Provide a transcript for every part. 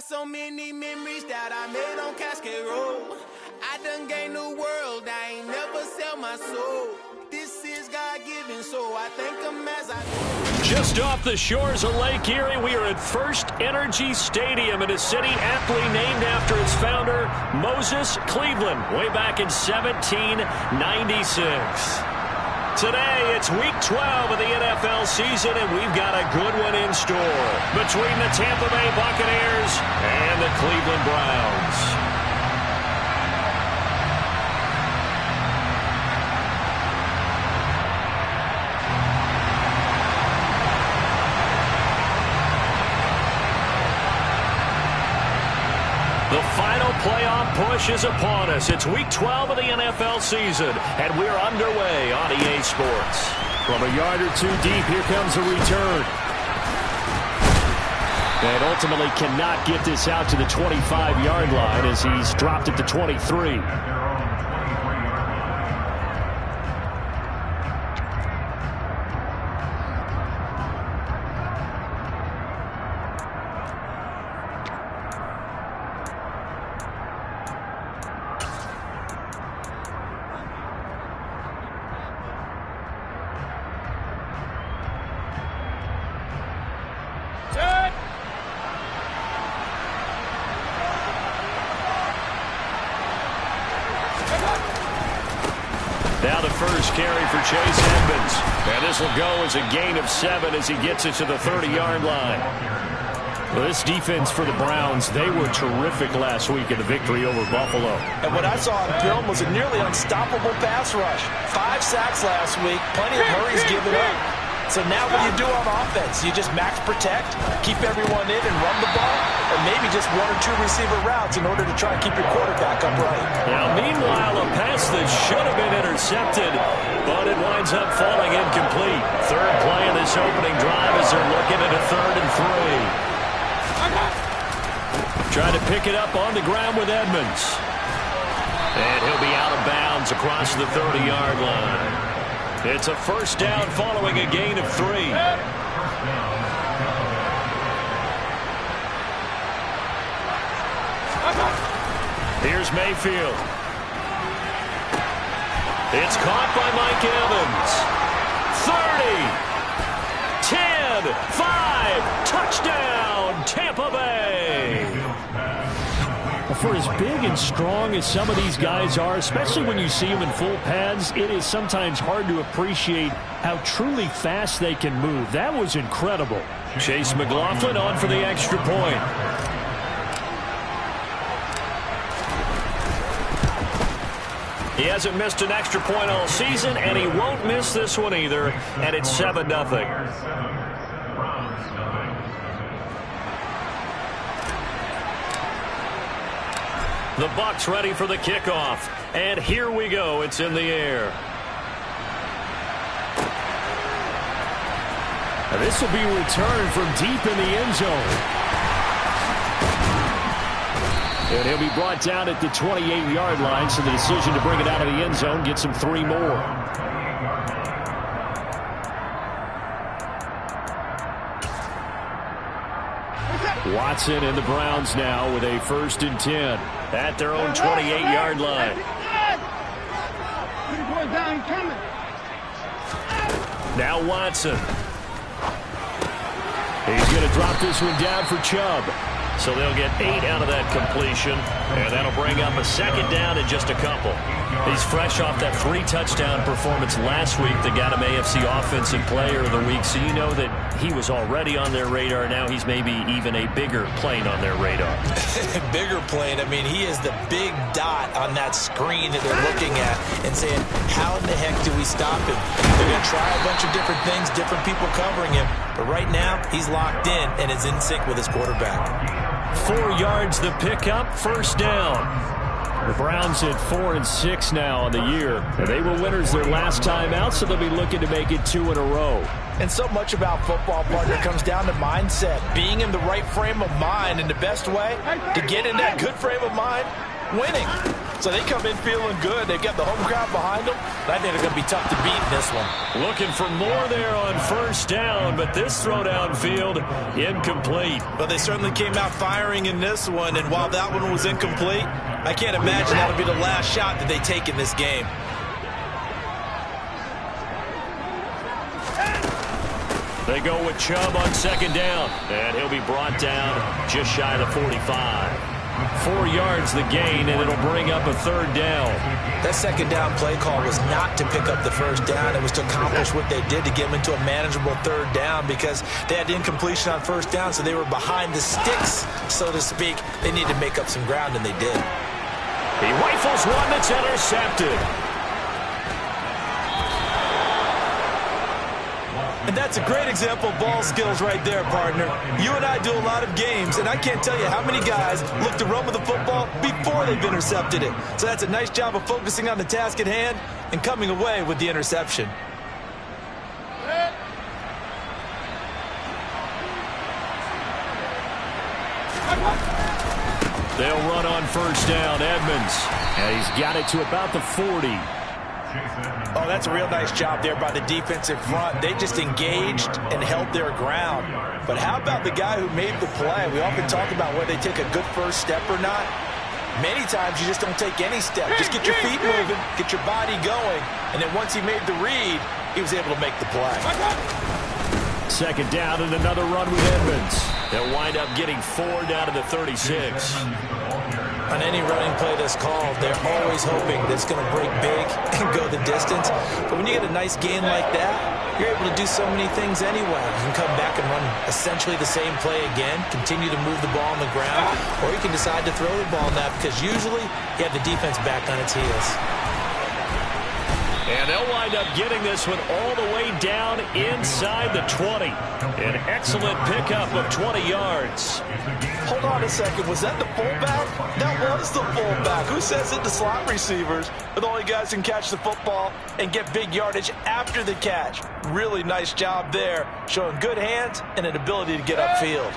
got so many memories that I made on Cascade Road. I done gained the world, I ain't never sell my soul. This is God-given, so I thank him as I go. Just off the shores of Lake Erie, we are at First Energy Stadium in a city aptly named after its founder, Moses Cleveland, way back in 1796. Today, it's Week 12 of the NFL season, and we've got a good one in store between the Tampa Bay Buccaneers and the Cleveland Browns. The final playoff push is upon us. It's Week 12 of the NFL season, and we're underway on EA Sports. From a yard or two deep, here comes a return. And ultimately cannot get this out to the 25-yard line as he's dropped at the 23. Now the first carry for Chase Edmonds. And this will go as a gain of 7 as he gets it to the 30-yard line. Well, this defense for the Browns, they were terrific last week in the victory over Buffalo. And what I saw on film was a nearly unstoppable pass rush. 5 sacks last week, plenty of hurries given up. So now what do you do on offense? You just max protect, keep everyone in and run the ball, or maybe just 1 or 2 receiver routes in order to try and keep your quarterback upright. Now, meanwhile, a pass that should have been intercepted, but it winds up falling incomplete. Third play of this opening drive as they're looking at a 3rd and 3. Trying to pick it up on the ground with Edmonds. And he'll be out of bounds across the 30-yard line. It's a first down following a gain of 3. Here's Mayfield. It's caught by Mike Evans. 30, 10, 5, touchdown, Tampa Bay. For as big and strong as some of these guys are, especially when you see them in full pads, it is sometimes hard to appreciate how truly fast they can move. That was incredible. Chase McLaughlin on for the extra point. He hasn't missed an extra point all season, and he won't miss this one either, and it's 7-0. The Bucs ready for the kickoff. And here we go. It's in the air. Now this will be returned from deep in the end zone. And he'll be brought down at the 28-yard line, so the decision to bring it out of the end zone gets him 3 more. Watson and the Browns now with a 1st and 10 at their own 28-yard line. Now Watson. He's going to drop this one down for Chubb. So they'll get 8 out of that completion, and that'll bring up a 2nd down in just a couple. He's fresh off that 3-touchdown performance last week that got him AFC Offensive Player of the Week, so you know that he was already on their radar. Now he's maybe even a bigger plane on their radar. Bigger plane. I mean, he is the big dot on that screen that they're looking at and saying, how in the heck do we stop him? They're going to try a bunch of different things, different people covering him, but right now he's locked in and is in sync with his quarterback. 4 yards the pickup, 1st down. The Browns at 4 and 6 now on the year. And they were winners their last time out, so they'll be looking to make it 2 in a row. And so much about football, partner, comes down to mindset. Being in the right frame of mind, and the best way to get in that good frame of mind winning. So they come in feeling good. They've got the home crowd behind them. I think they're going to be tough to beat in this one. Looking for more there on first down, but this throw downfield incomplete. But they certainly came out firing in this one, and while that one was incomplete, I can't imagine that'll be the last shot that they take in this game. They go with Chubb on second down, and he'll be brought down just shy of the 45. 4 yards the gain, and it'll bring up a third down. That second down play call was not to pick up the first down. It was to accomplish what they did to get them into a manageable third down because they had incompletion on first down, so they were behind the sticks, so to speak. They needed to make up some ground, and they did. He rifles one that's intercepted. And that's a great example of ball skills right there, partner. You and I do a lot of games, and I can't tell you how many guys look to run with the football before they've intercepted it. So that's a nice job of focusing on the task at hand and coming away with the interception. They'll run on first down, Edmonds. And he's got it to about the 40. Oh, that's a real nice job there by the defensive front. They just engaged and held their ground. But how about the guy who made the play? We often talk about whether they take a good first step or not. Many times you just don't take any step. Just get your feet moving, get your body going, and then once he made the read, he was able to make the play. Second down and another run with Edmonds. They'll wind up getting 4 down to the 36. On any running play that's called, they're always hoping that it's going to break big and go the distance. But when you get a nice gain like that, you're able to do so many things anyway. You can come back and run essentially the same play again, continue to move the ball on the ground, or you can decide to throw the ball now because usually you have the defense back on its heels. And they'll wind up getting this one all the way down inside the 20. An excellent pickup of 20 yards. Hold on a second. Was that the fullback? That was the fullback. Who says it to slot receivers? But the only guys who can catch the football and get big yardage after the catch. Really nice job there. Showing good hands and an ability to get upfield.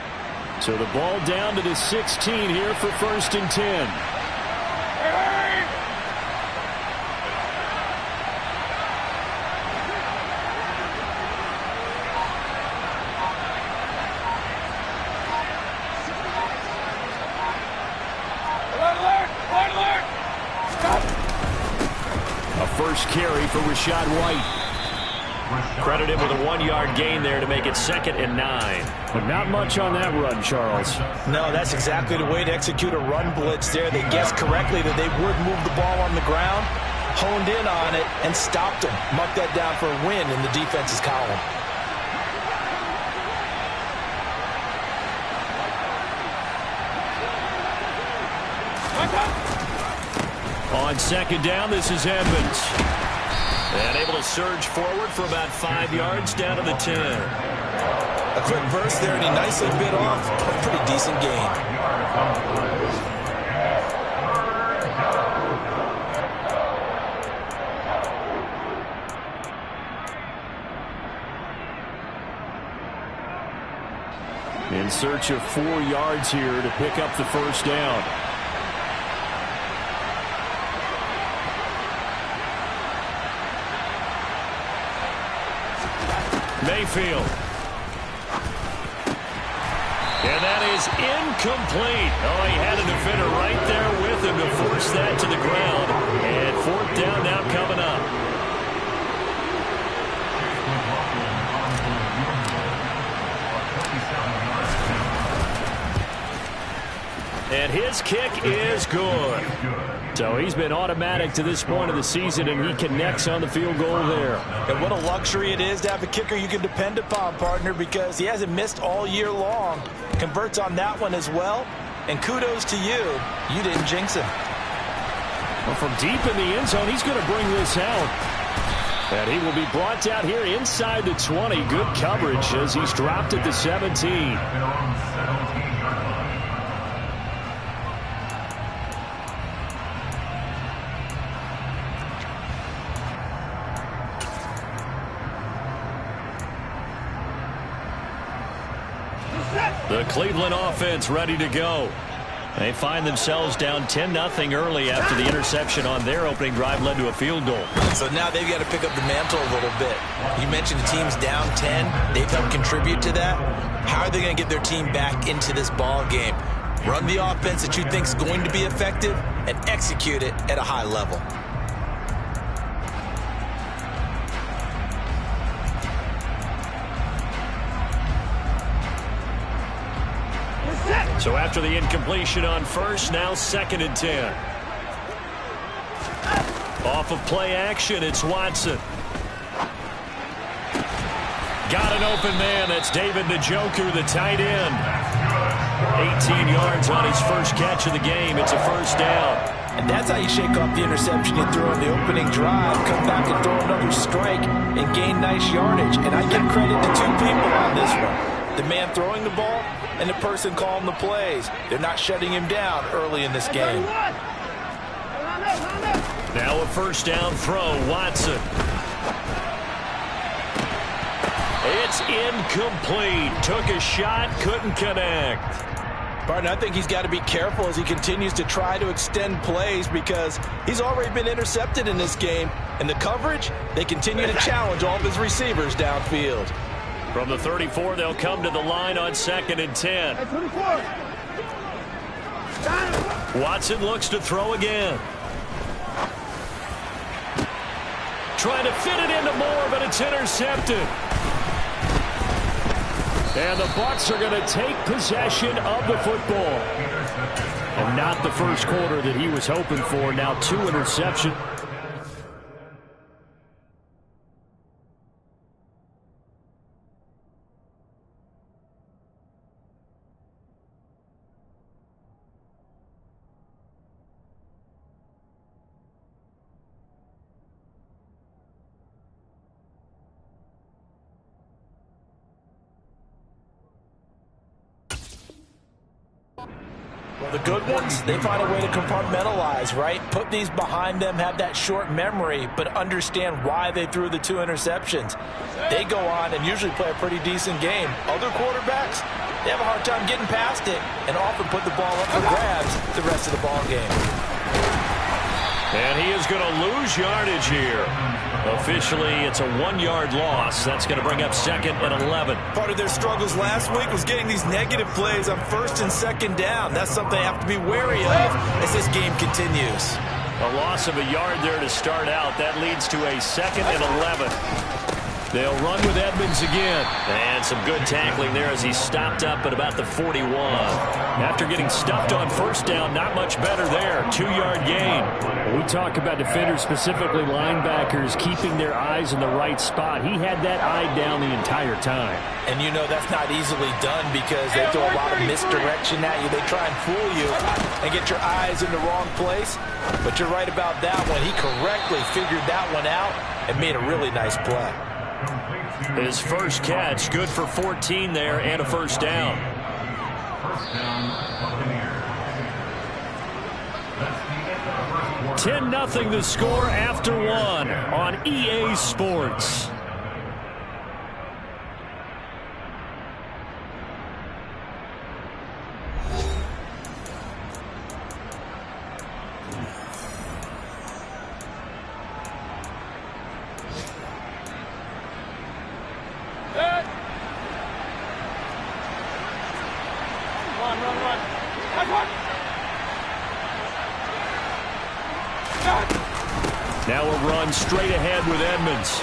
So the ball down to the 16 here for first and 10. First carry for Rachaad White. Credit him with a 1-yard gain there to make it 2nd and 9. But not much on that run, Charles. No, that's exactly the way to execute a run blitz there. They guessed correctly that they would move the ball on the ground, honed in on it, and stopped them. Mark that down for a win in the defense's column. On second down, this is Edmonds. And able to surge forward for about 5 yards down to the 10. A quick burst there, and he nicely bit off a pretty decent gain. In search of 4 yards here to pick up the first down. Mayfield. And that is incomplete. Oh, he had a defender right there with him to force that to the ground. And 4th down now coming up. And his kick is good. So he's been automatic to this point of the season, and he connects on the field goal there. And what a luxury it is to have a kicker you can depend upon, partner, because he hasn't missed all year long. Converts on that one as well. And kudos to you. You didn't jinx him. Well, from deep in the end zone, he's going to bring this out. And he will be brought down here inside the 20. Good coverage as he's dropped at the 17. The Cleveland offense ready to go. They find themselves down 10-0 early after the interception on their opening drive led to a field goal. So now they've got to pick up the mantle a little bit. You mentioned the team's down 10. They've helped contribute to that. How are they going to get their team back into this ball game? Run the offense that you think is going to be effective and execute it at a high level. So after the incompletion on first, now 2nd and 10. Off of play action, it's Watson. Got an open man. That's David Njoku, the tight end. 18 yards on his first catch of the game. It's a first down. And that's how you shake off the interception you threw on the opening drive. Come back and throw another strike and gain nice yardage. And I give credit to two people on this one. The man throwing the ball and the person calling the plays. They're not shutting him down early in this game. Now a first down throw, Watson. It's incomplete. Took a shot, couldn't connect. Barton, I think he's got to be careful as he continues to try to extend plays because he's already been intercepted in this game. And the coverage, they continue to challenge all of his receivers downfield. From the 34, they'll come to the line on 2nd and 10. Watson looks to throw again. Trying to fit it into Moore, but it's intercepted. And the Bucs are going to take possession of the football. And not the first quarter that he was hoping for. Now 2 interceptions. Well, the good ones, they find a way to compartmentalize, right? Put these behind them, have that short memory, but understand why they threw the 2 interceptions. They go on and usually play a pretty decent game. Other quarterbacks, they have a hard time getting past it and often put the ball up for grabs the rest of the ball game. And he is going to lose yardage here. Officially, it's a 1-yard loss. That's going to bring up 2nd and 11. Part of their struggles last week was getting these negative plays on 1st and 2nd down. That's something they have to be wary of as this game continues. A loss of a yard there to start out. That leads to a 2nd and 11. They'll run with Edmonds again. And some good tackling there as he stopped up at about the 41. After getting stuffed on first down, not much better there. 2-yard gain. We talk about defenders, specifically linebackers, keeping their eyes in the right spot. He had that eye down the entire time. And you know that's not easily done because they throw a lot of misdirection at you. They try and fool you and get your eyes in the wrong place. But you're right about that one. He correctly figured that one out and made a really nice play. His first catch, good for 14 there and a first down. 10-0 the score after 1 on EA Sports. Now a run straight ahead with Edmonds.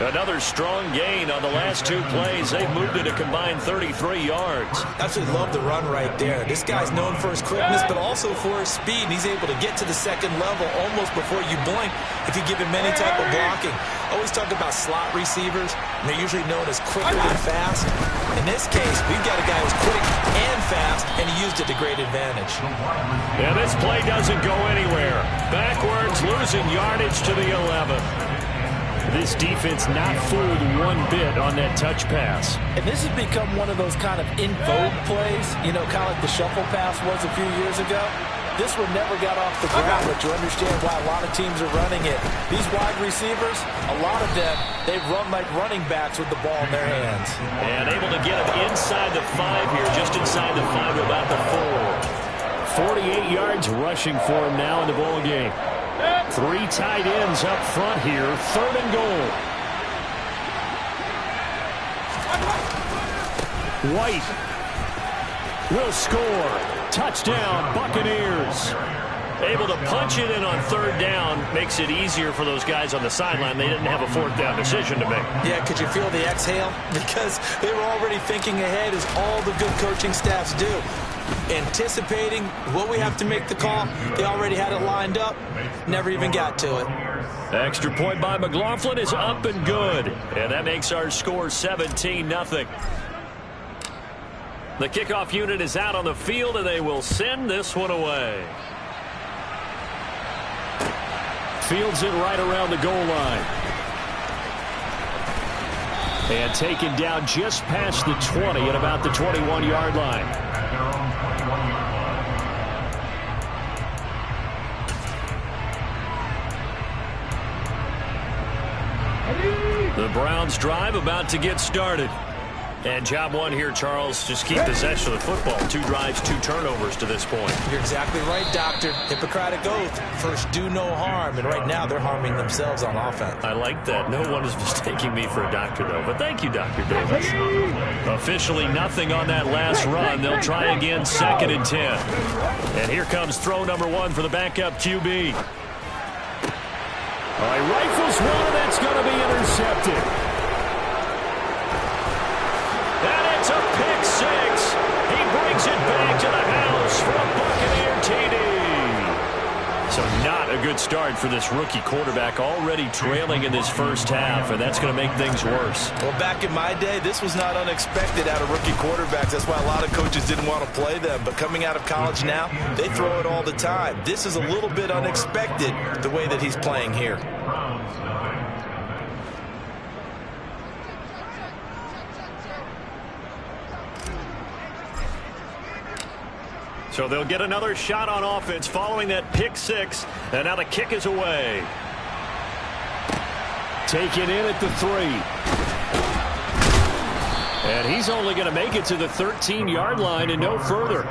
Another strong gain on the last 2 plays. They've moved it a combined 33 yards. Absolutely love the run right there. This guy's known for his quickness, but also for his speed. And he's able to get to the 2nd level almost before you blink if you give him any type of blocking. Always talk about slot receivers, and they're usually known as quicker than fast. In this case, we've got a guy who's quick and fast, and he used it to great advantage. Yeah, this play doesn't go anywhere. Backwards, losing yardage to the 11. This defense not fooled one bit on that touch pass. And this has become one of those kind of in vogue plays, you know, kind of like the shuffle pass was a few years ago. This one never got off the ground, but you understand why a lot of teams are running it. These wide receivers, a lot of them, they run like running backs with the ball in their hands. And able to get him inside the 5 here, just inside the 5 to about the 4. 48 yards rushing for him now in the ball game. 3 tight ends up front here, 3rd and goal. White will score. Touchdown, Buccaneers. Able to punch it in on 3rd down makes it easier for those guys on the sideline. They didn't have a 4th down decision to make. Yeah, could you feel the exhale? Because they were already thinking ahead, as all the good coaching staffs do. Anticipating what we have to make the call. They already had it lined up. Never even got to it. Extra point by McLaughlin is up and good. And that makes our score 17-0. The kickoff unit is out on the field, and they will send this one away. Fields it right around the goal line. And taken down just past the 20 at about the 21-yard line. The Browns drive about to get started. And job one here, Charles, just keep possession of the football. 2 drives, 2 turnovers to this point. You're exactly right, Doctor. Hippocratic oath. First, do no harm. And right now, they're harming themselves on offense. I like that. No one is mistaking me for a doctor, though. But thank you, Dr. Davis. Officially nothing on that last run. They'll try again, 2nd and 10. And here comes throw number 1 for the backup QB. All right, rifles one, and that's going to be intercepted. And it's a pick 6. He brings it back to the house for a Buccaneer TD. So not a good start for this rookie quarterback, already trailing in this first half, and that's going to make things worse. Well, back in my day, this was not unexpected out of rookie quarterbacks. That's why a lot of coaches didn't want to play them. But coming out of college now, they throw it all the time. This is a little bit unexpected, the way that he's playing here. So they'll get another shot on offense following that pick 6. And now the kick is away. Taken in at the 3. And he's only going to make it to the 13-yard line and no further.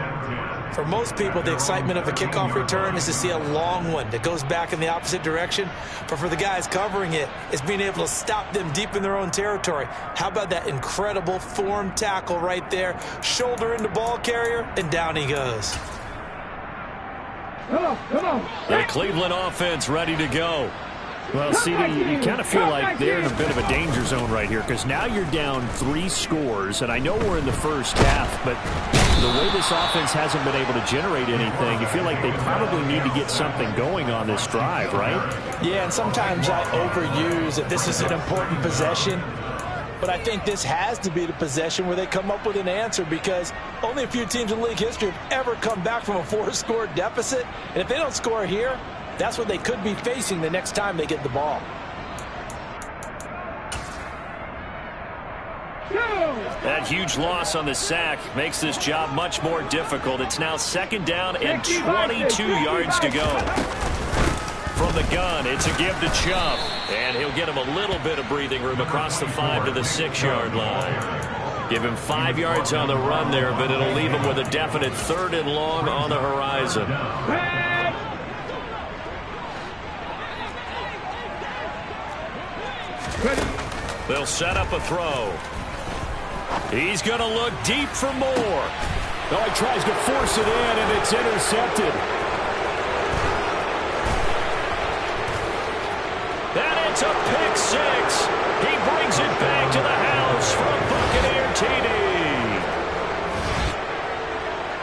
For most people, the excitement of a kickoff return is to see a long one that goes back in the opposite direction. But for the guys covering it, it's being able to stop them deep in their own territory. How about that incredible form tackle right there? Shoulder into ball carrier, and down he goes. The Cleveland offense ready to go. Well, CD, you kind of feel like they're in a bit of a danger zone right here, because now you're down 3 scores, and I know we're in the first half, but the way this offense hasn't been able to generate anything, you feel like they probably need to get something going on this drive, right? Yeah, and sometimes I overuse that this is an important possession, but I think this has to be the possession where they come up with an answer, because only a few teams in league history have ever come back from a 4-score deficit, and if they don't score here, that's what they could be facing the next time they get the ball. That huge loss on the sack makes this job much more difficult. It's now 2nd down and 22 yards to go. From the gun, it's a give to Chubb. And he'll get him a little bit of breathing room across the 5 to the 6-yard line. Give him 5 yards on the run there, but it'll leave him with a definite 3rd and long on the horizon. They'll set up a throw. He's going to look deep for more. Oh, he tries to force it in, and it's intercepted. And it's a pick 6. He brings it back to the house for a Buccaneer TD.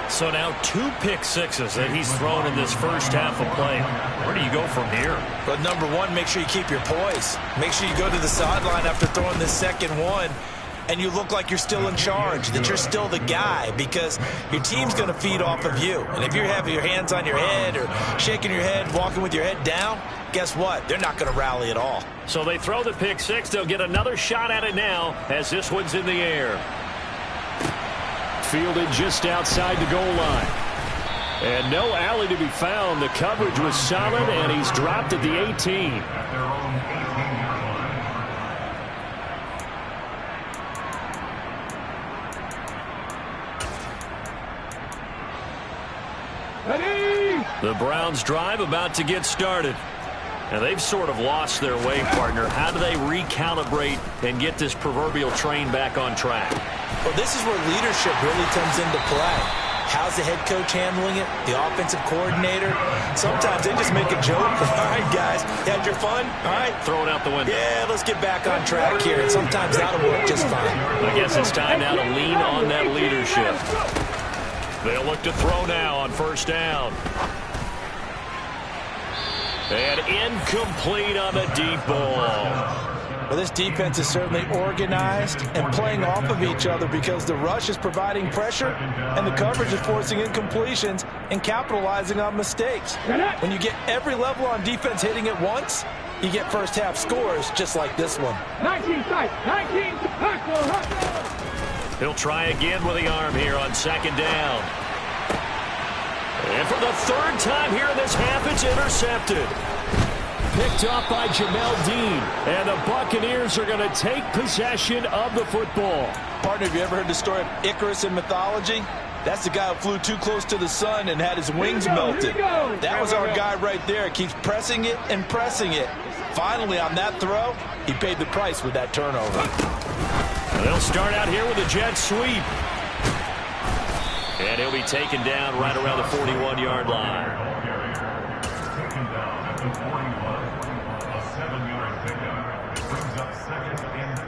So now 2 pick 6s that he's thrown in this first half of play. Where do you go from here? But number 1, make sure you keep your poise. Make sure you go to the sideline after throwing this second one, and you look like you're still in charge, that you're still the guy, because your team's going to feed off of you. And if you're having your hands on your head or shaking your head, walking with your head down, guess what? They're not going to rally at all. So they throw the pick 6. They'll get another shot at it now as this one's in the air. Fielded just outside the goal line. And no alley to be found. The coverage was solid, and he's dropped at the 18. The Browns drive about to get started. And they've sort of lost their way, partner. How do they recalibrate and get this proverbial train back on track? Well, this is where leadership really comes into play. How's the head coach handling it? The offensive coordinator? Sometimes they just make a joke. All right, guys, you had your fun? All right. Throw it out the window. Yeah, let's get back on track here. And sometimes that'll work just fine. I guess it's time now to lean on that leadership. They'll look to throw now on first down. And incomplete on the deep ball. Well, this defense is certainly organized and playing off of each other because the rush is providing pressure and the coverage is forcing incompletions and capitalizing on mistakes. When you get every level on defense hitting at once, you get first half scores just like this one. 19 sight, 19 He'll try again with the arm here on second down. And for the third time here in this half, it's intercepted. Picked up by Jamel Dean. And the Buccaneers are going to take possession of the football. Partner, have you ever heard the story of Icarus in mythology? That's the guy who flew too close to the sun and had his wings melted. That was our guy right there. Keeps pressing it and pressing it. Finally, on that throw, he paid the price with that turnover. They'll start out here with a jet sweep. And he'll be taken down right around the 41-yard line. A 7-yard pickup. It brings up 2nd and 3.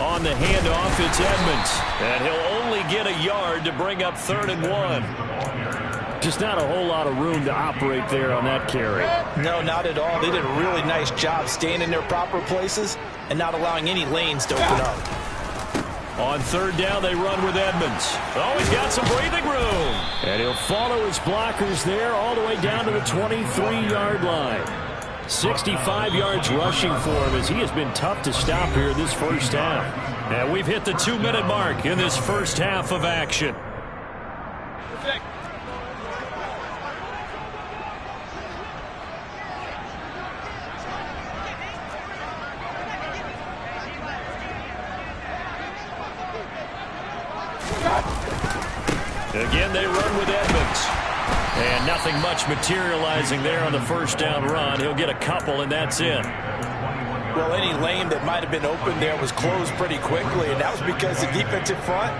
On the handoff, it's Edmonds. And he'll only get a yard to bring up 3rd and 1. Just not a whole lot of room to operate there on that carry. No, not at all. They did a really nice job staying in their proper places and not allowing any lanes to open up. On 3rd down, they run with Edmonds. Oh, he's got some breathing room. And he'll follow his blockers there all the way down to the 23-yard line. 65 yards rushing for him as he has been tough to stop here this first half. And we've hit the 2-minute mark in this first half of action. Again, they run with Edmonds. And nothing much materializing there on the first down run. He'll get a couple, and that's it. Well, any lane that might have been open there was closed pretty quickly, and that was because the defensive front,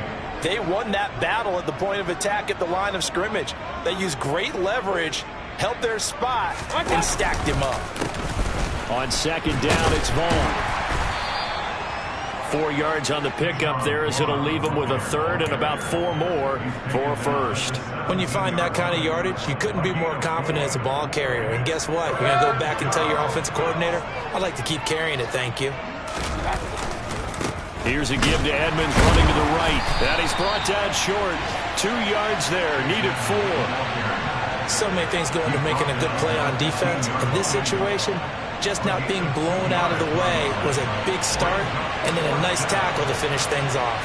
they won that battle at the point of attack at the line of scrimmage. They used great leverage, held their spot, and stacked him up. On 2nd down, it's Vaughn. 4 yards on the pickup there as it'll leave him with a 3rd and about 4 more for 1st. When you find that kind of yardage, you couldn't be more confident as a ball carrier. And guess what? You're going to go back and tell your offensive coordinator, I'd like to keep carrying it, thank you. Here's a give to Edmonds running to the right. And he's brought down short. 2 yards there, needed 4. So many things go into making a good play on defense. In this situation, just not being blown out of the way was a big start, and then a nice tackle to finish things off.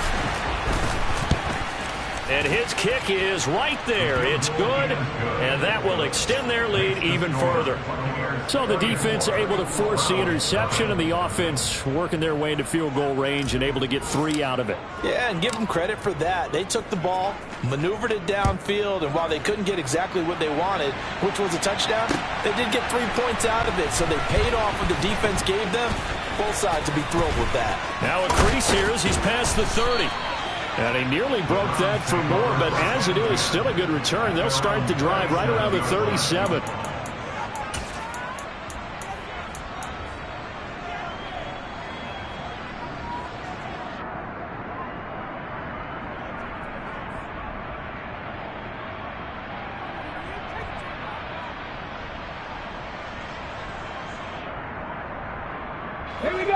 And his kick is right there. It's good, and that will extend their lead even further. So the defense able to force the interception, and the offense working their way into field goal range and able to get 3 out of it. Yeah, and give them credit for that. They took the ball, maneuvered it downfield, and while they couldn't get exactly what they wanted, which was a touchdown, they did get 3 points out of it, so they paid off what the defense gave them. Both sides will be thrilled with that. Now a crease here as he's past the 30. And he nearly broke that for more, but as it is, still a good return. They'll start the drive right around the 37.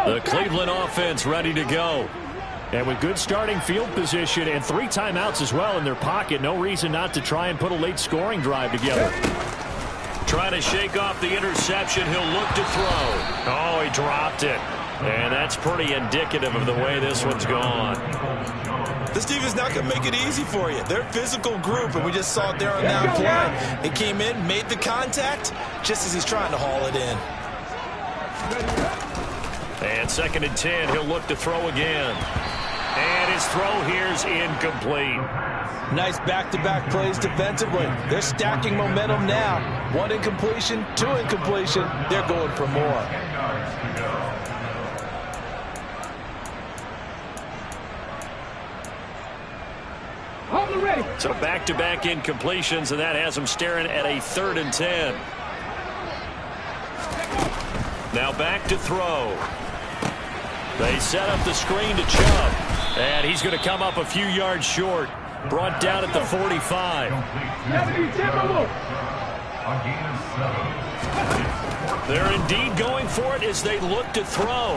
The Cleveland offense ready to go. And with good starting field position and 3 timeouts as well in their pocket, no reason not to try and put a late scoring drive together. Trying to shake off the interception. He'll look to throw. Oh, he dropped it. And that's pretty indicative of the way this one's gone. This defense not going to make it easy for you. They're a physical group, and we just saw it there on that play. It came in, made the contact, just as he's trying to haul it in. And 2nd and 10, he'll look to throw again. And his throw here's incomplete. Nice back-to-back plays defensively. They're stacking momentum now. 1 incompletion, 2 incompletion. They're going for more. So back-to-back incompletions, and that has them staring at a 3rd and 10. Now back to throw. They set up the screen to Chubb. And he's going to come up a few yards short. Brought down at the 45. They're indeed going for it as they look to throw.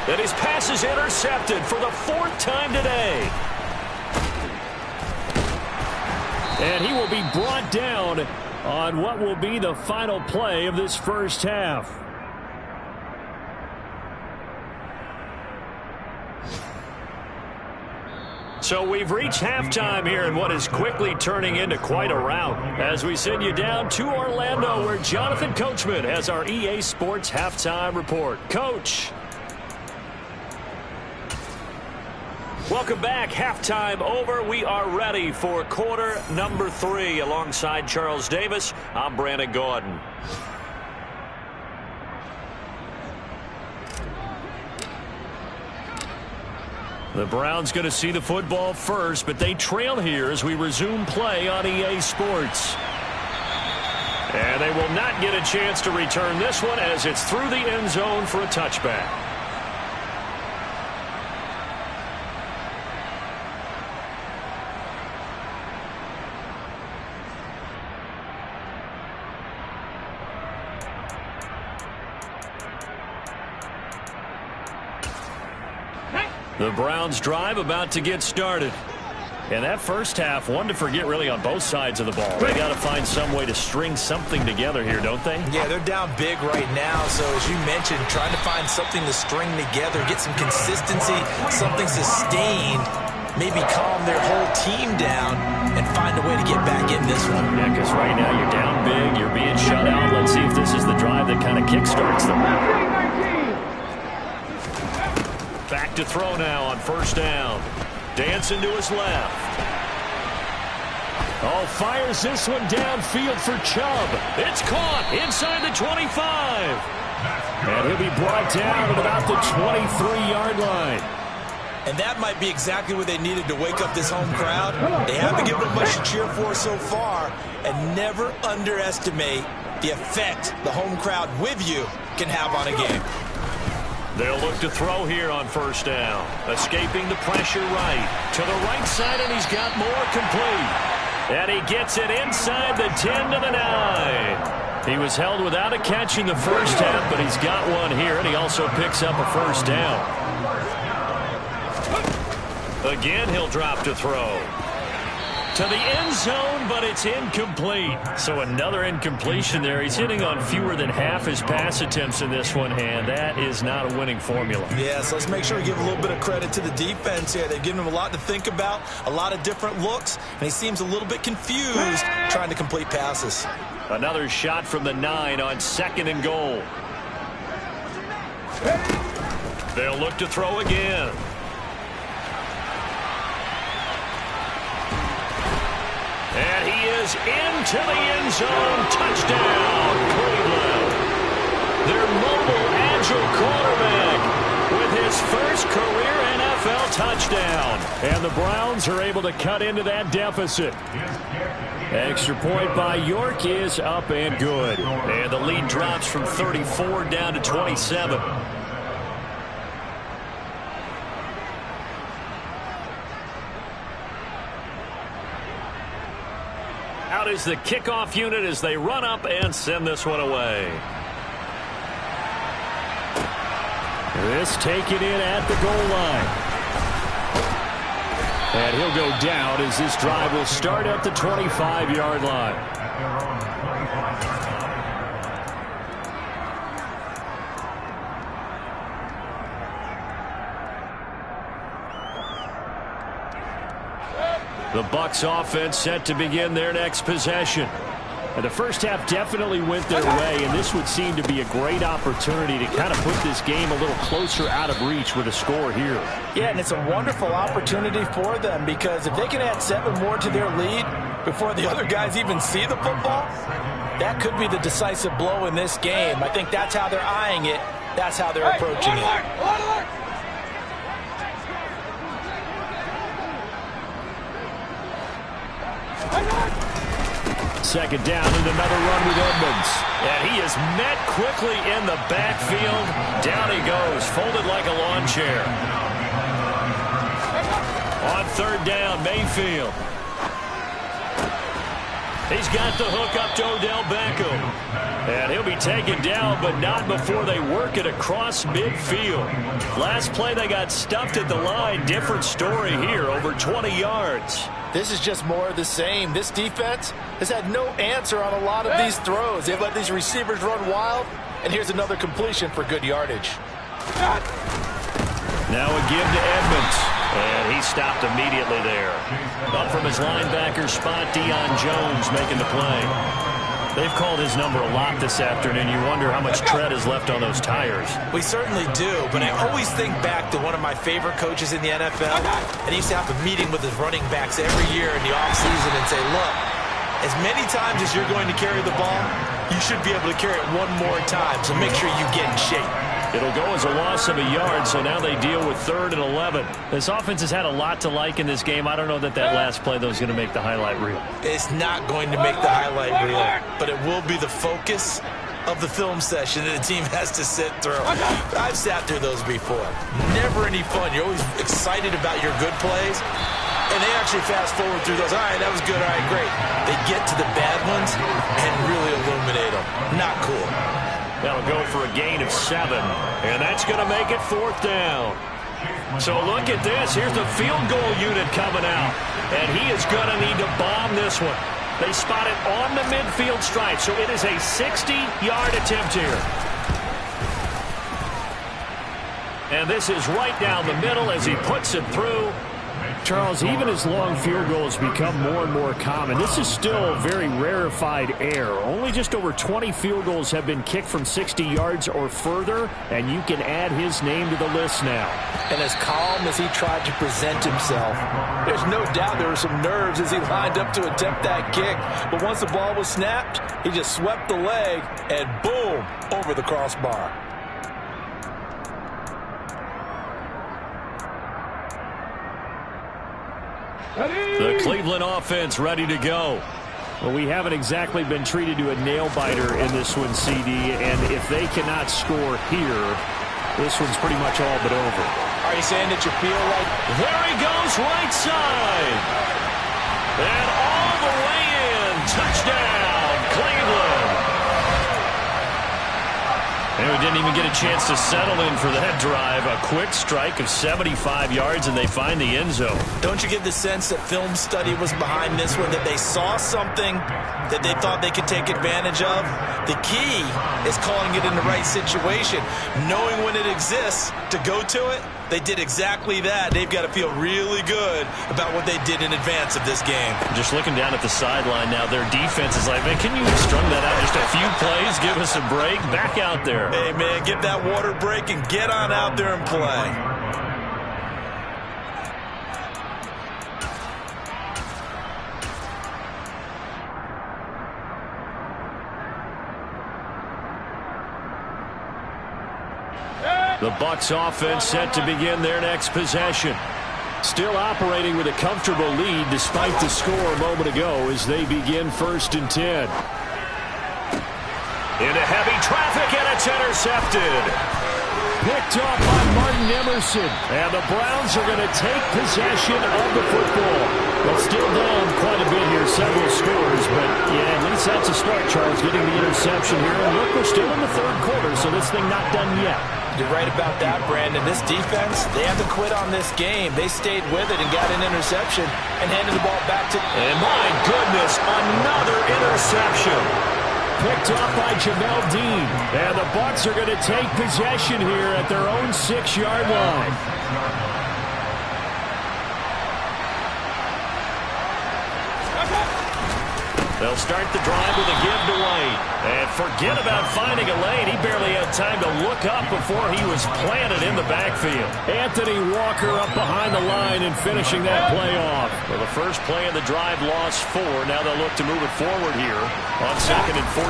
And his pass is intercepted for the 4th time today. And he will be brought down on what will be the final play of this first half. So we've reached halftime here in what is quickly turning into quite a rout as we send you down to Orlando, where Jonathan Coachman has our EA Sports Halftime Report. Coach. Welcome back. Halftime over. We are ready for quarter number 3. Alongside Charles Davis, I'm Brandon Gordon. The Browns going to see the football first, but they trail here as we resume play on EA Sports. And they will not get a chance to return this one as it's through the end zone for a touchback. The Browns drive about to get started. And that first half, one to forget really on both sides of the ball. They got to find some way to string something together here, don't they? Yeah, they're down big right now. So as you mentioned, trying to find something to string together, get some consistency, something sustained, maybe calm their whole team down and find a way to get back in this one. Yeah, because right now you're down big, you're being shut out. Let's see if this is the drive that kind of kickstarts them. Back to throw now on first down. Dancing to his left. Oh, fires this one downfield for Chubb. It's caught inside the 25. And he'll be brought down at about the 23-yard line. And that might be exactly what they needed to wake up this home crowd. They haven't given them much to cheer for so far. And never underestimate the effect the home crowd with you can have on a game. They'll look to throw here on first down. Escaping the pressure right. To the right side, and he's got more complete. And he gets it inside the 10 to the 9. He was held without a catch in the first half, but he's got one here, and he also picks up a first down. Again, he'll drop to throw. To the end zone, but it's incomplete. So another incompletion there. He's hitting on fewer than half his pass attempts in this one, and that is not a winning formula. Yeah, so let's make sure we give a little bit of credit to the defense here. They've given him a lot to think about, a lot of different looks, and he seems a little bit confused trying to complete passes. Another shot from the 9 on 2nd and goal. They'll look to throw again. And he is into the end zone. Touchdown, Cleveland. Their mobile, agile quarterback with his first career NFL touchdown. And the Browns are able to cut into that deficit. Extra point by York is up and good. And the lead drops from 34 down to 27. Out is the kickoff unit as they run up and send this one away. This taken in at the goal line. And he'll go down as this drive will start at the 25-yard line. At their own 25-yard line. The Bucs offense set to begin their next possession. And the first half definitely went their way, and this would seem to be a great opportunity to kind of put this game a little closer out of reach with a score here. Yeah, and it's a wonderful opportunity for them, because if they can add 7 more to their lead before the other guys even see the football, that could be the decisive blow in this game. I think that's how they're eyeing it. That's how they're approaching it. Second down and another run with Edmonds. And he is met quickly in the backfield. Down he goes, folded like a lawn chair. On third down, Mayfield. He's got the hook up to Odell Beckham. And he'll be taken down, but not before they work it across midfield. Last play they got stuffed at the line. Different story here, over 20 yards. This is just more of the same. This defense has had no answer on a lot of these throws. They've let these receivers run wild, and here's another completion for good yardage. Now a give to Edmonds, and he stopped immediately there. Up from his linebacker spot, Deion Jones making the play. They've called his number a lot this afternoon. You wonder how much tread is left on those tires. We certainly do, but I always think back to one of my favorite coaches in the NFL, and he used to have a meeting with his running backs every year in the offseason and say, look, as many times as you're going to carry the ball, you should be able to carry it one more time, so make sure you get in shape. It'll go as a loss of a yard, so now they deal with 3rd and 11. This offense has had a lot to like in this game. I don't know that last play, though, is going to make the highlight reel. It's not going to make the highlight reel, but it will be the focus of the film session that the team has to sit through. I've sat through those before. Never any fun. You're always excited about your good plays, and they actually fast forward through those. All right, that was good. All right, great. They get to the bad ones and really illuminate them. Not cool. That'll go for a gain of 7, and that's going to make it 4th down. So look at this. Here's the field goal unit coming out, and he is going to need to bomb this one. They spot it on the midfield stripe, so it is a 60-yard attempt here. And this is right down the middle as he puts it through. Charles, even as long field goals become more and more common, this is still very rarefied air. Only just over 20 field goals have been kicked from 60 yards or further, and you can add his name to the list now. And as calm as he tried to present himself, there's no doubt there were some nerves as he lined up to attempt that kick. But once the ball was snapped, he just swept the leg and boom, over the crossbar. The Cleveland offense ready to go. Well, we haven't exactly been treated to a nail-biter in this one, CD, and if they cannot score here, this one's pretty much all but over. Are you saying that you feel like... There he goes, right side. And all the way in. Touchdown, Cleveland. And we didn't even get a chance to settle in for that drive. A quick strike of 75 yards, and they find the end zone. Don't you get the sense that film study was behind this one, that they saw something that they thought they could take advantage of? The key is calling it in the right situation, knowing when it exists to go to it. They did exactly that. They've got to feel really good about what they did in advance of this game. Just looking down at the sideline now, their defense is like, man, can you strum that out just a few plays? Give us a break. Back out there. Hey, man, get that water break and get on out there and play. The Bucs offense set to begin their next possession. Still operating with a comfortable lead despite the score a moment ago as they begin 1st and 10. Into heavy traffic, and it's intercepted. Picked off by Martin Emerson. And the Browns are going to take possession of the football. Well, still down quite a bit here, several scores. But, yeah, at least that's a start, Charles, getting the interception here. And look, we're still in the third quarter, so this thing not done yet. You're right about that, Brandon. This defense, they haven't quit on this game. They stayed with it and got an interception and handed the ball back to... And my goodness, another interception. Picked off by Jamel Dean. And the Bucs are going to take possession here at their own 6-yard line. They'll start the drive with a give to White. And forget about finding a lane. He barely had time to look up before he was planted in the backfield. Anthony Walker up behind the line and finishing that play off. Well, the first play of the drive lost 4. Now they'll look to move it forward here on 2nd and 14.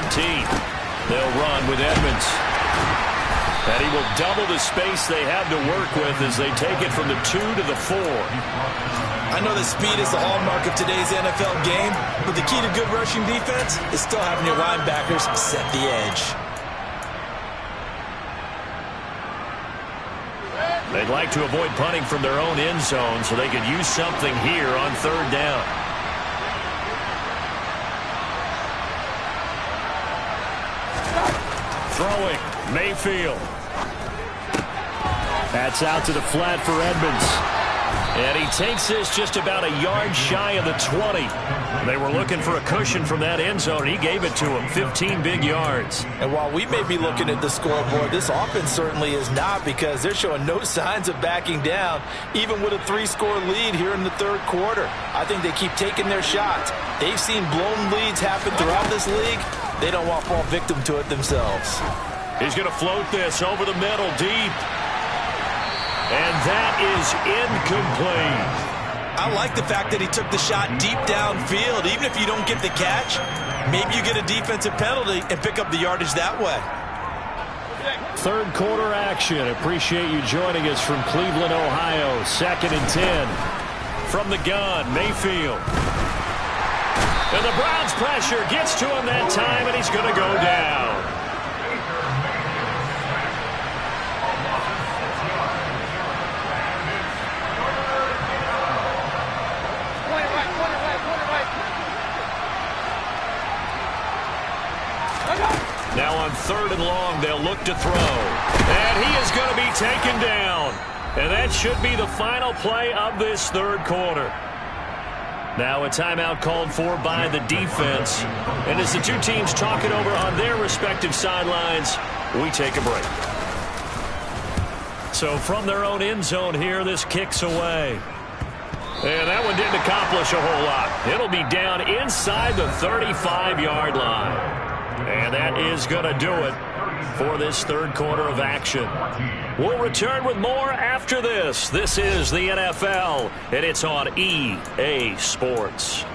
They'll run with Edmonds. And he will double the space they have to work with as they take it from the 2 to the 4. I know that speed is the hallmark of today's NFL game, but the key to good rushing defense is still having your linebackers set the edge. They'd like to avoid punting from their own end zone so they could use something here on 3rd down. Throwing, Mayfield. That's out to the flat for Edmonds. And he takes this just about a yard shy of the 20. They were looking for a cushion from that end zone, and he gave it to him. 15 big yards. And while we may be looking at the scoreboard, this offense certainly is not, because they're showing no signs of backing down, even with a 3-score lead here in the 3rd quarter. I think they keep taking their shots. They've seen blown leads happen throughout this league. They don't want to fall victim to it themselves. He's going to float this over the middle, deep. And that is incomplete. I like the fact that he took the shot deep downfield. Even if you don't get the catch, maybe you get a defensive penalty and pick up the yardage that way. 3rd quarter action. Appreciate you joining us from Cleveland, Ohio. 2nd and 10. From the gun, Mayfield. And the Browns pressure gets to him that time, and he's going to go down. Now on 3rd and long, they'll look to throw. And he is going to be taken down. And that should be the final play of this 3rd quarter. Now a timeout called for by the defense. And as the two teams talk it over on their respective sidelines, we take a break. So from their own end zone here, this kicks away. And that one didn't accomplish a whole lot. It'll be down inside the 35-yard line. And that is going to do it for this 3rd quarter of action. We'll return with more after this. This is the NFL, and it's on EA Sports.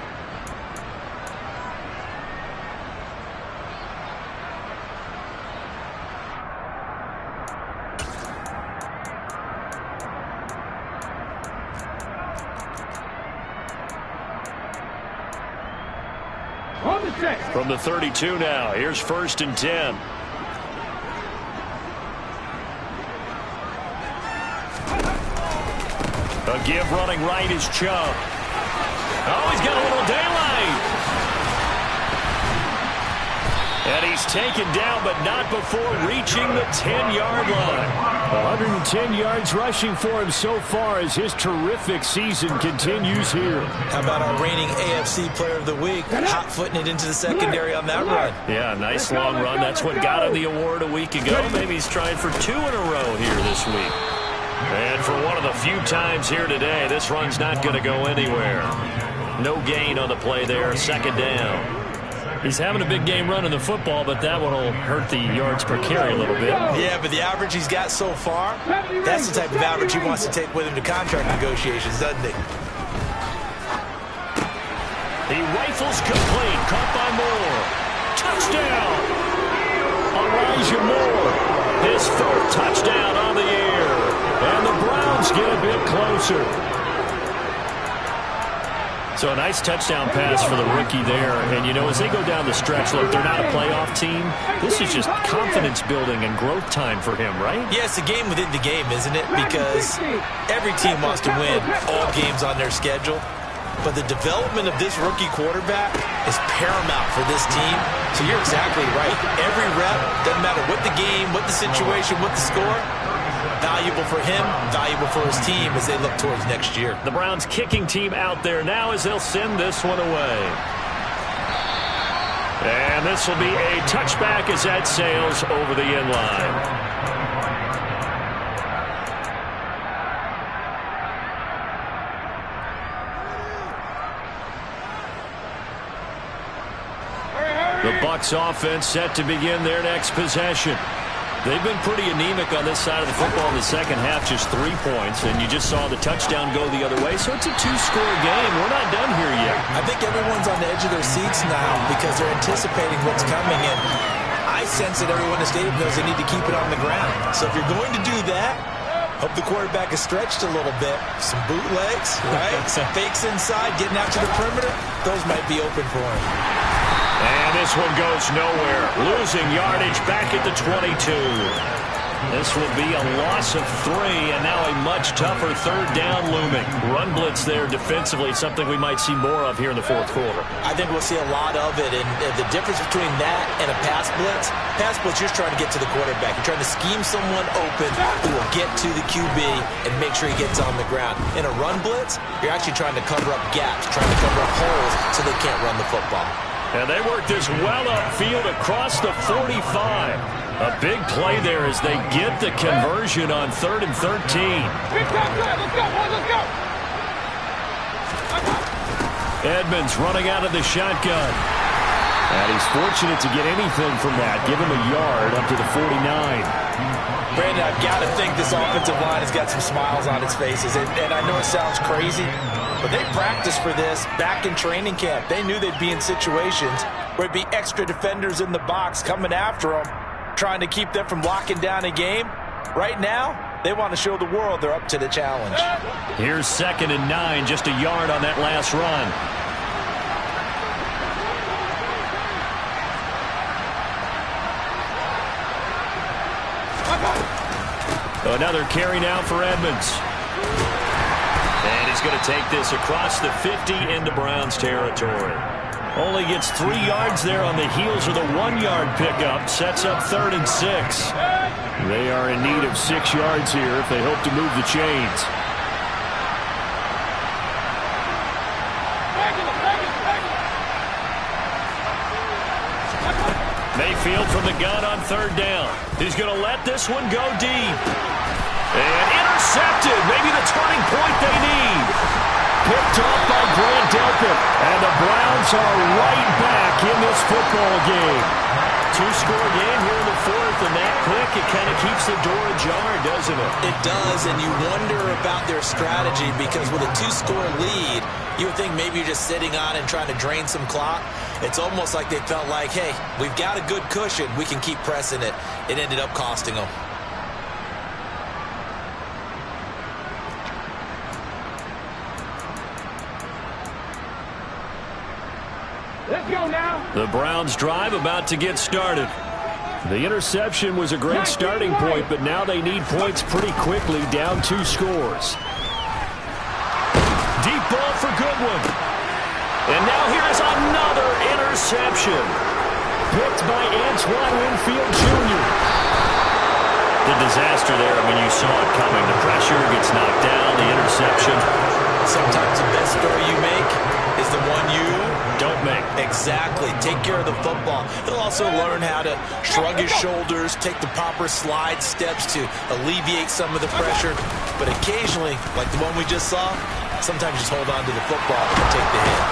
From the 32 now, here's 1st and 10. A give running right is Chubb. Oh, he's got a little daylight. And he's taken down, but not before reaching the 10-yard line. 110 yards rushing for him so far as his terrific season continues here. How about our reigning AFC Player of the Week, hot-footing it into the secondary on that run? Yeah, nice long run. That's what got him the award a week ago. Maybe he's trying for 2 in a row here this week. And for one of the few times here today, this run's not going to go anywhere. No gain on the play there, 2nd down. He's having a big game running the football, but that one will hurt the yards per carry a little bit. Yeah, but the average he's got so far, that's the type of average he wants to take with him to contract negotiations, doesn't he? He rifles complete, caught by Moore. Touchdown! Elijah Moore, his 4th touchdown on the year. And the Browns get a bit closer. So a nice touchdown pass for the rookie there. And, you know, as they go down the stretch, look, they're not a playoff team. This is just confidence building and growth time for him, right? Yeah, it's a game within the game, isn't it? Because every team wants to win all games on their schedule. But the development of this rookie quarterback is paramount for this team. So you're exactly right. Every rep, doesn't matter what the game, what the situation, what the score, valuable for him, valuable for his team as they look towards next year. The Browns kicking team out there now as they'll send this one away. And this will be a touchback as that sails over the end line. The Bucs offense set to begin their next possession. They've been pretty anemic on this side of the football in the second half, just 3 points, and you just saw the touchdown go the other way, so it's a 2-score game. We're not done here yet. I think everyone's on the edge of their seats now because they're anticipating what's coming, and I sense that everyone in the stadium knows they need to keep it on the ground. So if you're going to do that, hope the quarterback is stretched a little bit. Some bootlegs, right? Some fakes inside, getting out to the perimeter. Those might be open for him. And this one goes nowhere. Losing yardage back at the 22. This will be a loss of 3, and now a much tougher third down looming. Run blitz there defensively, something we might see more of here in the fourth quarter. I think we'll see a lot of it, and the difference between that and a pass blitz, you're just trying to get to the quarterback. You're trying to scheme someone open who will get to the QB and make sure he gets on the ground. In a run blitz, you're actually trying to cover up gaps, trying to cover up holes so they can't run the football. And they work this well upfield across the 45. A big play there as they get the conversion on 3rd and 13. Let's go. Edmonds running out of the shotgun. And he's fortunate to get anything from that. Give him a yard up to the 49. Brandon, I've got to think this offensive line has got some smiles on its faces. And I know it sounds crazy, but they practiced for this back in training camp. They knew they'd be in situations where it'd be extra defenders in the box coming after them, trying to keep them from locking down a game. Right now, they want to show the world they're up to the challenge. Here's 2nd and 9, just a yard on that last run. Another carry now for Edmonds. And he's going to take this across the 50 into Browns territory. Only gets 3 yards there on the heels of the 1-yard pickup. Sets up 3rd and 6. They are in need of 6 yards here if they hope to move the chains. Mayfield from the gun on 3rd down. He's going to let this one go deep. And intercepted. Maybe the turning point they need. Picked off by Grant Delpit. And the Browns are right back in this football game. 2-score game here in the 4th, and that pick, it kind of keeps the door ajar, doesn't it? It does, and you wonder about their strategy because with a 2-score lead, you would think maybe you're just sitting on and trying to drain some clock. It's almost like they felt like, hey, we've got a good cushion. We can keep pressing it. It ended up costing them. Let's go now. The Browns drive about to get started. The interception was a great starting point, but now they need points pretty quickly, down 2 scores. Deep ball for Goodwin. And now here's another interception. Picked by Antoine Winfield Jr. The disaster there when you saw it coming. The pressure gets knocked down, the interception. Sometimes the best throw you make is the one you don't make. Exactly. Take care of the football. He'll also learn how to shrug his shoulders, take the proper slide steps to alleviate some of the pressure. But occasionally, like the one we just saw, sometimes just hold on to the football and take the hit.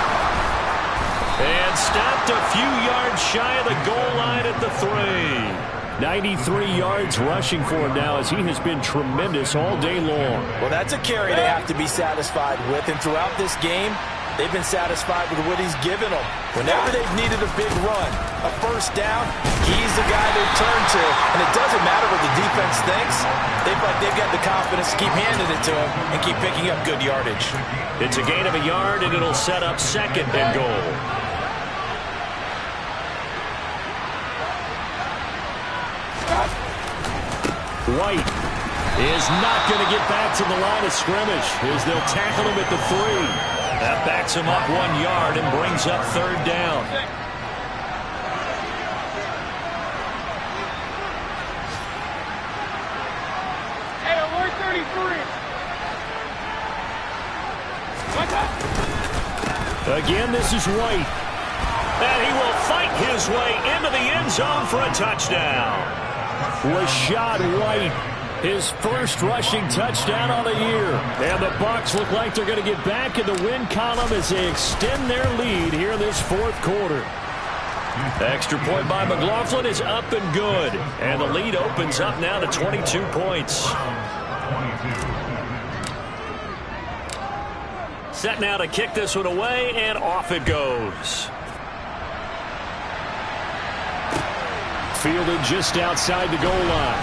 And stopped a few yards shy of the goal line at the 3. 93 yards rushing for him now as he has been tremendous all day long. Well, that's a carry they have to be satisfied with. And throughout this game, They've been satisfied with what he's given them. Whenever they've needed a big run, a first down, he's the guy they turn to. And it doesn't matter what the defense thinks. They've got the confidence to keep handing it to him and keep picking up good yardage. It's a gain of a yard, and it'll set up 2nd and goal. White is not going to get back to the line of scrimmage as they'll tackle him at the 3. That backs him up 1 yard and brings up 3rd down. Hey, alert 33. Again, this is White. And he will fight his way into the end zone for a touchdown. Rashad White, his first rushing touchdown on the year. And the Bucs look like they're going to get back in the win column as they extend their lead here in this 4th quarter. Extra point by McLaughlin is up and good. And the lead opens up now to 22 points. Set now to kick this one away, and off it goes. Fielded just outside the goal line.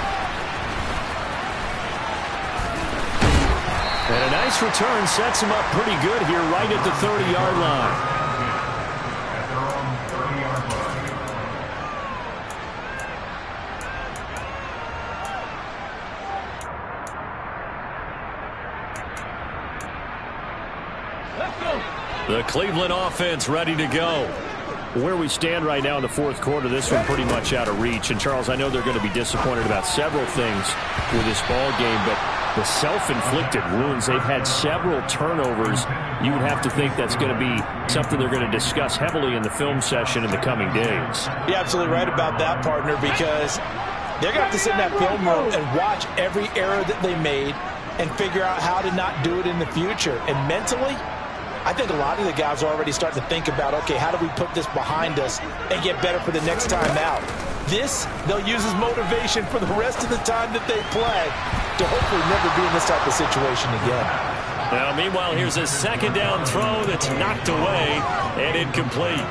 And a nice return sets him up pretty good here right at the 30-yard line. The Cleveland offense ready to go. Where we stand right now in the 4th quarter, this one pretty much out of reach. And, Charles, I know they're going to be disappointed about several things with this ball game, but the self-inflicted wounds, they've had several turnovers. You would have to think that's going to be something they're going to discuss heavily in the film session in the coming days. You're absolutely right about that, partner, because they're going to have to sit in that film room and watch every error that they made and figure out how to not do it in the future. And mentally, I think a lot of the guys are already starting to think about, okay, how do we put this behind us and get better for the next time out? This, they'll use as motivation for the rest of the time that they play to hopefully never be in this type of situation again. Now, meanwhile, here's a 2nd down throw that's knocked away and incomplete.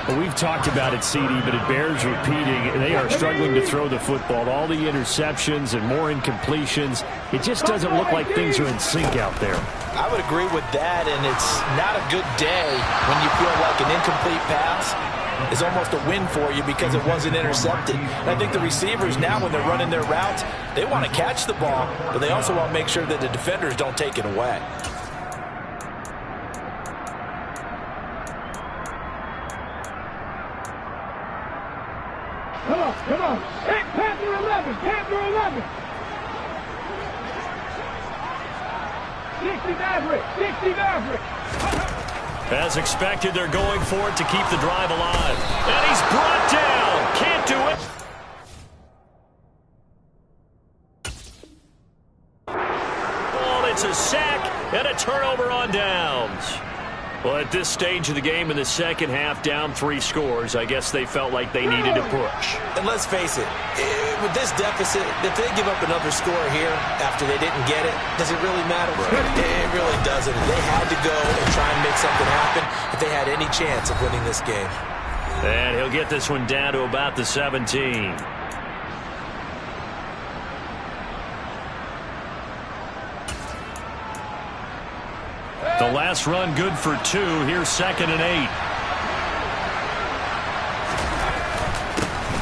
Well, we've talked about it, CD, but it bears repeating. They are struggling to throw the football. All the interceptions and more incompletions. It just doesn't look like things are in sync out there. I would agree with that, and it's not a good day when you feel like an incomplete pass is almost a win for you because it wasn't intercepted. And I think the receivers now, when they're running their routes, they want to catch the ball, but they also want to make sure that the defenders don't take it away. Come on. Hey, Panther 11, Panther 11. 60 Maverick, 60 Maverick. As expected, they're going for it to keep the drive alive. And he's brought down. Can't do it. Oh, it's a sack and a turnover on downs. Well, at this stage of the game in the second half, down 3 scores, I guess they felt like they needed to push. And let's face it, with this deficit, if they give up another score here after they didn't get it, does it really matter? Right. It really doesn't. They had to go and try and make something happen if they had any chance of winning this game. And he'll get this one down to about the 17. The last run good for 2. Here's 2nd and 8.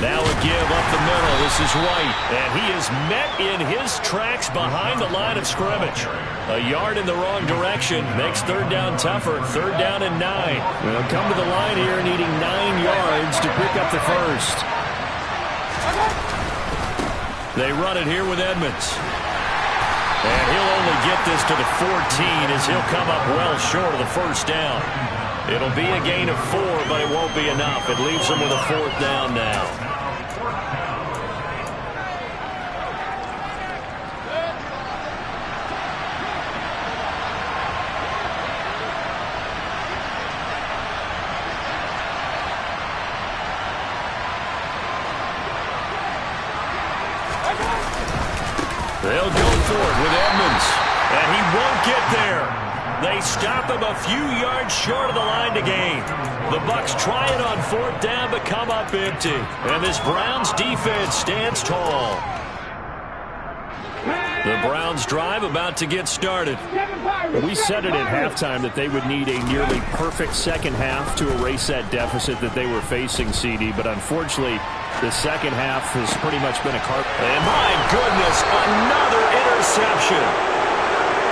Now a give up the middle. This is White. And he is met in his tracks behind the line of scrimmage. A yard in the wrong direction makes 3rd down tougher. 3rd down and 9. They'll come to the line here needing 9 yards to pick up the first. They run it here with Edmonds. And he'll only get this to the 14 as he'll come up well short of the first down. It'll be a gain of 4, but it won't be enough. It leaves them with a 4th down now. They'll go for it with Edmonds. And he won't get there. They stop him a few yards short of the line to gain. The Bucs try it on fourth down but come up empty. And this Browns defense stands tall. The Browns drive about to get started. We said it at halftime that they would need a nearly perfect second half to erase that deficit that they were facing, CD. But unfortunately, the second half has pretty much been a carpet. And my goodness, another interception.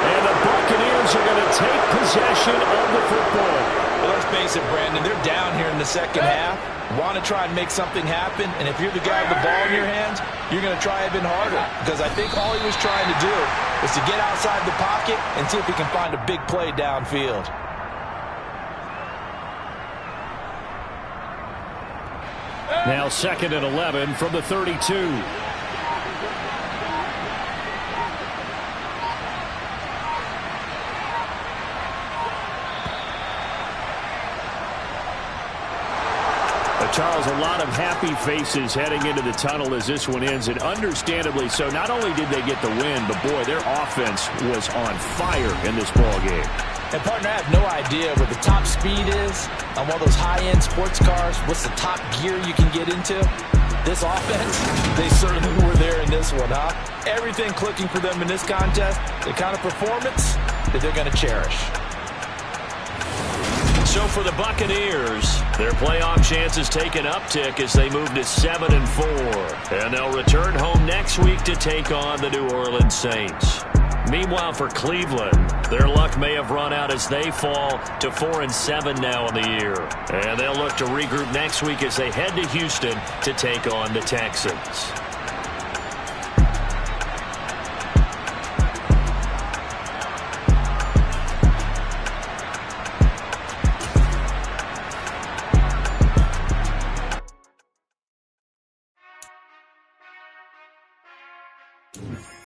And the Buccaneers are going to take possession of the football. Well, let's face it, Brandon, they're down here in the second half. Want to try and make something happen, and if you're the guy with the ball in your hands, you're going to try even harder, because I think all he was trying to do was to get outside the pocket and see if he can find a big play downfield. Now 2nd and 11 from the 32. Charles, a lot of happy faces heading into the tunnel as this one ends, and understandably so. Not only did they get the win, but boy, their offense was on fire in this ball game. And partner, I have no idea what the top speed is on one of those high-end sports cars. What's the top gear you can get into? This offense, they certainly were there in this one, huh? Everything clicking for them in this contest, the kind of performance that they're going to cherish. So for the Buccaneers, their playoff chances take an uptick as they move to 7-4. And they'll return home next week to take on the New Orleans Saints. Meanwhile, for Cleveland, their luck may have run out as they fall to 4-7 now in the year. And they'll look to regroup next week as they head to Houston to take on the Texans.